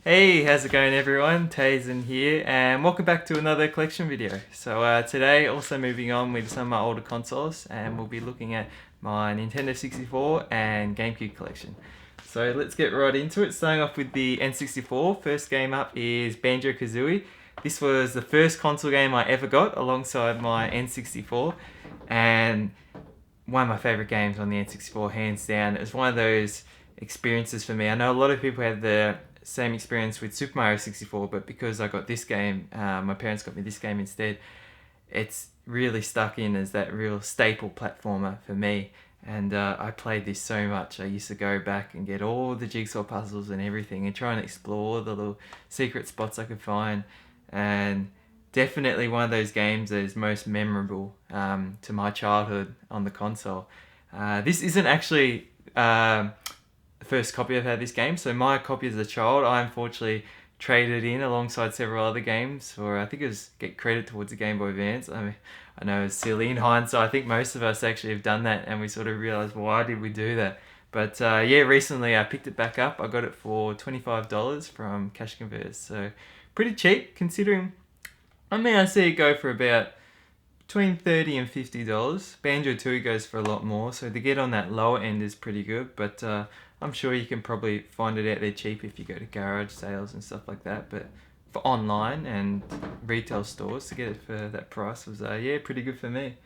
Hey, how's it going everyone? Teysind here, and welcome back to another collection video. So today, also moving on with some of my older consoles, and we'll be looking at my Nintendo 64 and GameCube collection. So let's get right into it, starting off with the N64. First game up is Banjo Kazooie. This was the first console game I ever got alongside my N64, and one of my favourite games on the N64, hands down. It was one of those experiences for me. I know a lot of people had the same experience with Super Mario 64, but because I got this game, my parents got me this game instead, it's really stuck in as that real staple platformer for me. And I played this so much. I used to go back and get all the jigsaw puzzles and everything and try and explore the little secret spots I could find. And definitely one of those games that is most memorable to my childhood on the console. This isn't actually the first copy I've had this game, so my copy as a child, I unfortunately traded in alongside several other games, or I think it was get credit towards the Game Boy Advance. I mean, I know it's silly in hindsight. I think most of us actually have done that, and we sort of realised, why did we do that? But yeah, recently I picked it back up. I got it for $25 from Cash Converters, so pretty cheap considering. I mean, I see it go for about between $30 and $50. Banjo 2 goes for a lot more, so to get on that lower end is pretty good, but I'm sure you can probably find it out there cheap if you go to garage sales and stuff like that. But for online and retail stores, to get it for that price was yeah, pretty good for me.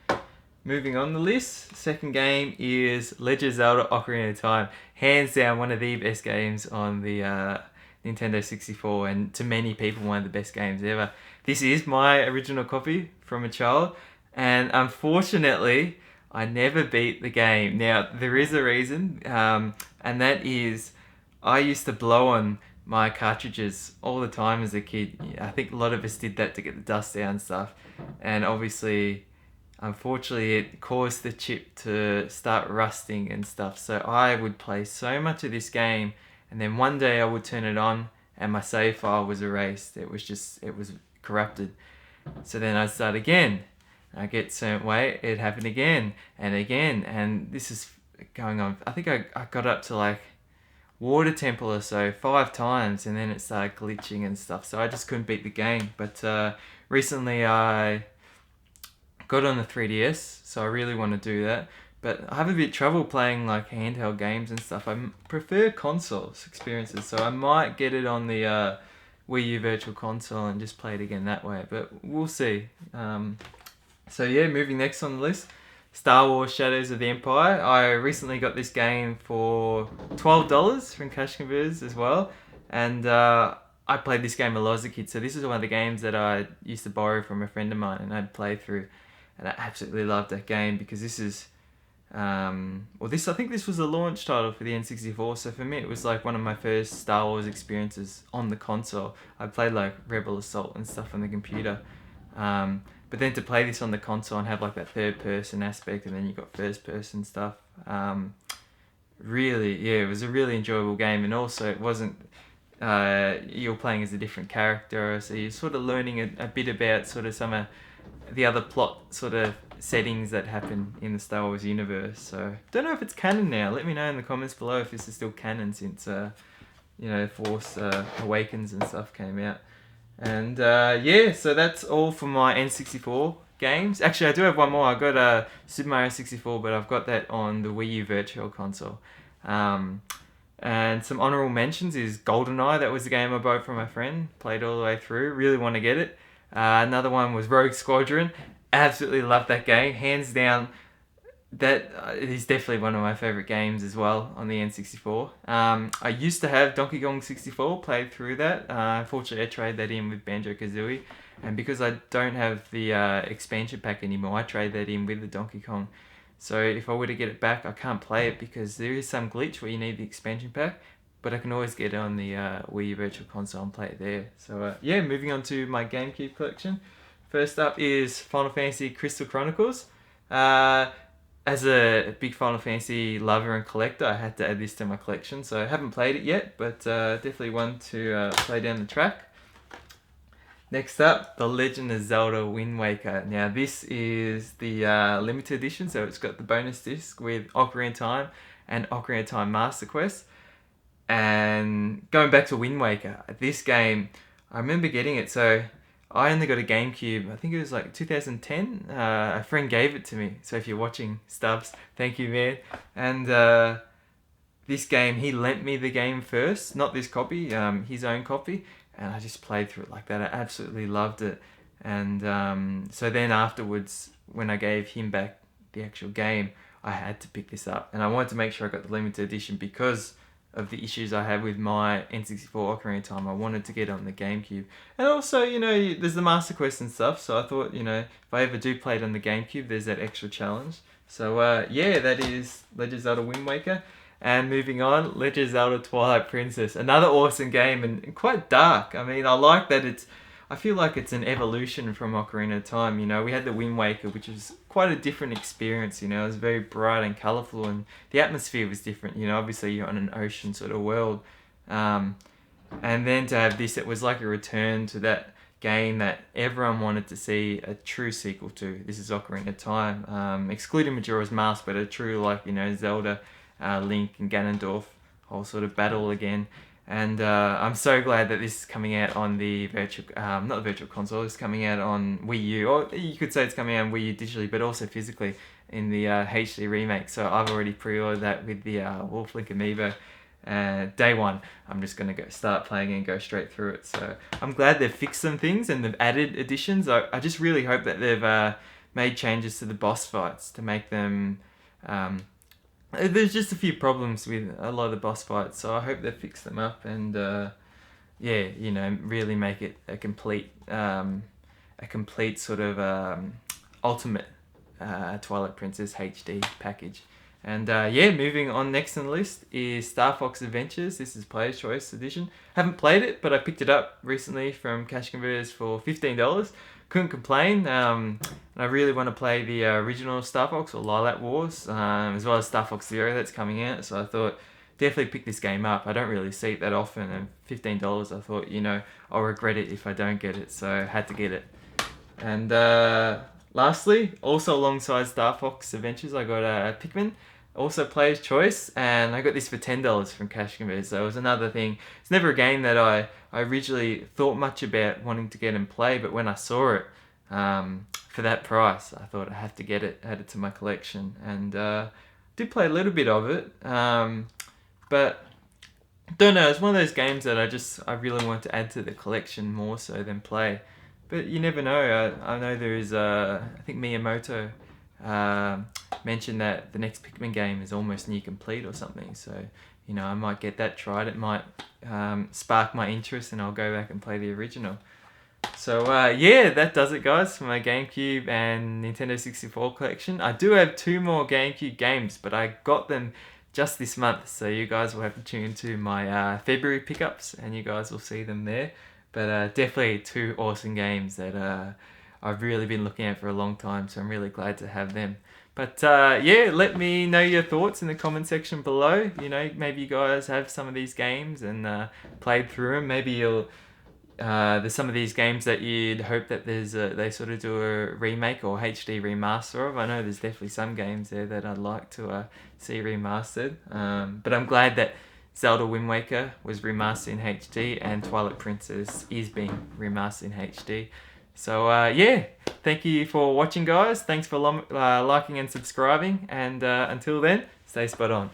Moving on the list, second game is Legend of Zelda Ocarina of Time. Hands down one of the best games on the Nintendo 64, and to many people one of the best games ever. This is my original copy from a child, and unfortunately I never beat the game. Now there is a reason, and that is I used to blow on my cartridges all the time as a kid. I think a lot of us did that to get the dust out and stuff, and obviously unfortunately it caused the chip to start rusting and stuff. So I would play so much of this game, and then one day I would turn it on and my save file was erased. It was corrupted. So then I'd start again. I get certain way, it happened again and again, and this is going on. I think I got up to like Water Temple or so 5 times, and then it started glitching and stuff. So I just couldn't beat the game. But recently I got on the 3DS, so I really want to do that. But I have a bit of trouble playing like handheld games and stuff. I prefer consoles experiences, so I might get it on the Wii U Virtual Console and just play it again that way. But we'll see. So yeah, moving next on the list, Star Wars Shadows of the Empire. I recently got this game for $12 from Cash Converters as well, and I played this game a lot as a kid. So this is one of the games that I used to borrow from a friend of mine, and I'd play through, and I absolutely loved that game because this is, I think this was a launch title for the N64. So for me, it was like one of my first Star Wars experiences on the console. I played like Rebel Assault and stuff on the computer. But then to play this on the console and have like that third person aspect, and then you got first person stuff, really, yeah, it was a really enjoyable game. And also it wasn't, you're playing as a different character, so you're sort of learning a bit about sort of some of the other plot sort of settings that happen in the Star Wars universe. So don't know if it's canon now. Let me know in the comments below if this is still canon since Force Awakens and stuff came out. And yeah, so that's all for my N64 games. Actually, I do have one more. I got Super Mario 64, but I've got that on the Wii U Virtual Console. And some honorable mentions is GoldenEye. That was the game I bought from my friend. Played all the way through. Really want to get it. Another one was Rogue Squadron. Absolutely love that game. Hands down, that is definitely one of my favourite games as well on the N64. I used to have Donkey Kong 64, played through that. Unfortunately, I traded that in with Banjo Kazooie. And because I don't have the expansion pack anymore, I trade that in with the Donkey Kong. So if I were to get it back, I can't play it because there is some glitch where you need the expansion pack. But I can always get it on the Wii U Virtual Console and play it there. So yeah, moving on to my GameCube collection. First up is Final Fantasy Crystal Chronicles. As a big Final Fantasy lover and collector, I had to add this to my collection. So I haven't played it yet, but definitely one to play down the track. Next up, The Legend of Zelda Winwaker. Now this is the limited edition, so it's got the bonus disc with Ocarina of Time and Ocarina of Time Master Quest. And going back to Winwaker, this game, I remember getting it. So I only got a GameCube, I think it was like 2010. A friend gave it to me. So if you're watching, Stubbs, thank you, man. And this game, he lent me the game first, not this copy, his own copy. And I just played through it like that. I absolutely loved it. And so then afterwards, when I gave him back the actual game, I had to pick this up. And I wanted to make sure I got the limited edition because of the issues I have with my N64 Ocarina of Time. I wanted to get on the GameCube. And also, you know, there's the Master Quest and stuff, so I thought, you know, if I ever do play it on the GameCube, there's that extra challenge. So, yeah, that is Legend of Zelda Wind Waker. And moving on, Legend of Zelda Twilight Princess. Another awesome game and quite dark. I mean, I like that I feel like it's an evolution from Ocarina of Time. You know, we had the Wind Waker, which was quite a different experience. You know, it was very bright and colourful, and the atmosphere was different. You know, obviously you're on an ocean sort of world, and then to have this, it was like a return to that game that everyone wanted to see a true sequel to. This is Ocarina of Time, excluding Majora's Mask, but a true, like, you know, Zelda, Link and Ganondorf whole sort of battle again. And I'm so glad that this is coming out on the virtual, not the virtual console, it's coming out on Wii U, or you could say it's coming out on Wii U digitally, but also physically in the HD remake. So I've already pre-ordered that with the Wolf Link amiibo. Day one, I'm just going to start playing and go straight through it. So I'm glad they've fixed some things and they've added additions. I just really hope that they've made changes to the boss fights to make them... there's just a few problems with a lot of the boss fights, so I hope they fix them up and yeah, you know, really make it a complete sort of ultimate Twilight Princess HD package. And yeah, moving on, next on the list is Starfox Adventures. This is Player's Choice Edition. Haven't played it, but I picked it up recently from Cash Converters for $15. Couldn't complain. I really want to play the original Star Fox or Lilac Wars, as well as Star Fox Zero that's coming out. So I thought definitely pick this game up. I don't really see it that often, and $15. I thought, you know, I'll regret it if I don't get it. So I had to get it. And lastly, also alongside Star Fox Adventures, I got Pikmin. Also Player's Choice, and I got this for $10 from Cash Converters. So it was another thing. It's never a game that I originally thought much about wanting to get and play, but when I saw it for that price, I thought I have to get it, add it to my collection, and did play a little bit of it, but don't know, it's one of those games that I really want to add to the collection more so than play. But you never know. I know there is I think Miyamoto mentioned that the next Pikmin game is almost near complete or something, so you know, I might get that tried. It might spark my interest and I'll go back and play the original. So yeah, that does it, guys, for my GameCube and Nintendo 64 collection. I do have 2 more GameCube games, but I got them just this month, so you guys will have to tune into my February pickups and you guys will see them there. But definitely 2 awesome games that I've really been looking at for a long time, so I'm really glad to have them. But yeah, let me know your thoughts in the comment section below. You know, maybe you guys have some of these games and played through them. Maybe there's some of these games that you'd hope that they sort of do a remake or HD remaster of. I know there's definitely some games there that I'd like to see remastered. But I'm glad that Zelda Wind Waker was remastered in HD and Twilight Princess is being remastered in HD. So yeah, thank you for watching, guys. Thanks for liking and subscribing, and until then, stay spot on.